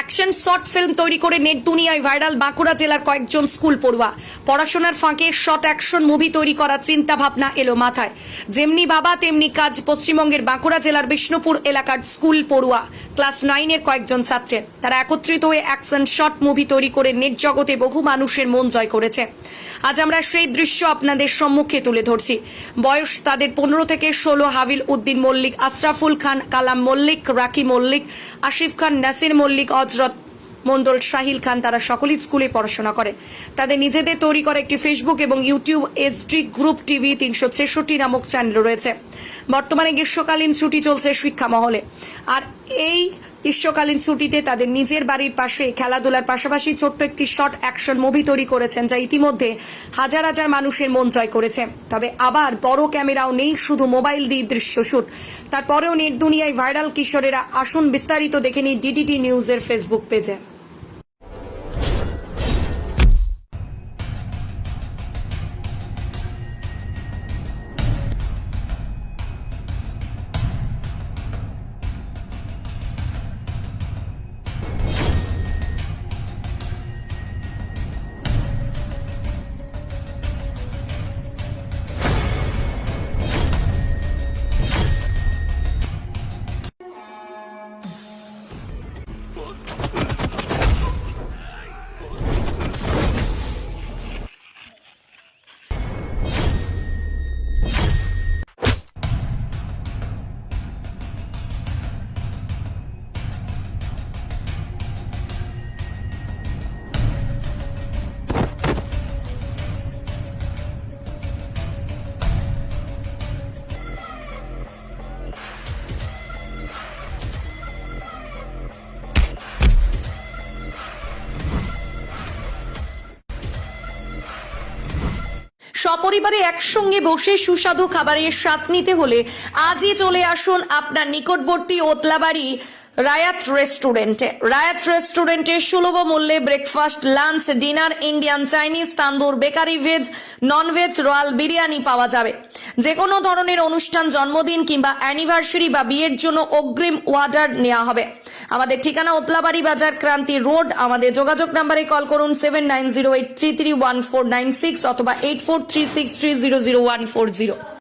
Action short film তৈরি করে net দুনিয়ায় ভাইরাল বাঁকুড়া জেলার কয়েকজন স্কুল পড়ুয়া। পড়াশোনার ফাঁকে শর্ট অ্যাকশন মুভি তৈরি করার চিন্তা ভাবনা এলো মাথায়। যেমনি বাবা তেমনি কাজ পশ্চিমবঙ্গের বাঁকুড়া জেলার বিষ্ণুপুর এলাকার স্কুল পড়ুয়া ক্লাস 9-এর কয়েকজন ছাত্রের। তারা একত্রিত হয়ে অ্যাকশন শর্ট মুভি তৈরি করে নেট জগতে বহু মানুষের মন জয় করেছে। আজ আমরা সেই দৃশ্য আপনাদের সম্মুখে তুলে ধরছি। বয়স তাদের 15 থেকে 16। হাবিল উদ্দিন মল্লিক, আশরাফুল খান, কালাম মল্লিক, রাকি মল্লিক, আসিফ খান, নাসির মল্লিক, হজরত মন্ডল, সাহিল খান, তারা সকলেই স্কুলে পড়াশোনা করে। তাদের নিজেদের তৈরি করা একটি ফেসবুক এবং ইউটিউব এসডি গ্রুপ টিভি 366 নামক চ্যানেল রয়েছে। বর্তমানে গ্রীষ্মকালীন ছুটি চলছে শিক্ষা মহলে। আর এই গ্রীষ্মকালীন ছুটিতে তাদের নিজের বাড়ির পাশে খেলাধুলার পাশাপাশি ছোট্ট একটি শর্ট অ্যাকশন মুভি তৈরি করেছেন, যা ইতিমধ্যে হাজার হাজার মানুষের মন জয় করেছে। তবে আবার বড় ক্যামেরাও নেই, শুধু মোবাইল দিয়ে দৃশ্য শুট। তারপরেও নেট দুনিয়ায় ভাইরাল কিশোরেরা। আসুন বিস্তারিত দেখে নিই ডিডিটি নিউজের ফেসবুক পেজে। সপরিবারে একসঙ্গে বসে সুস্বাদু খাবারের স্বাদ নিতে হলে আজই চলে আসুন আপনার নিকটবর্তী ওতলাবাড়ি রায়াত রেস্টুরেন্টে। রায়াত রেস্টুরেন্টে সুলভ মূল্যে breakfast, lunch, dinner, Indian, Chinese, tandoor, bakery, veg, non veg, royal biryani পাওয়া যাবে। যে কোনো ধরনের অনুষ্ঠান, জন্মদিন কিংবা অ্যানিভার্সারি বা বিয়ের জন্য অগ্রিম অর্ডার নেওয়া হবে। আমাদের ঠিকানা ওতলাবাড়ি বাজার, ক্রান্তি রোড। আমাদের যোগাযোগ নাম্বারে কল করুন 7908331496 অথবা 8436300140।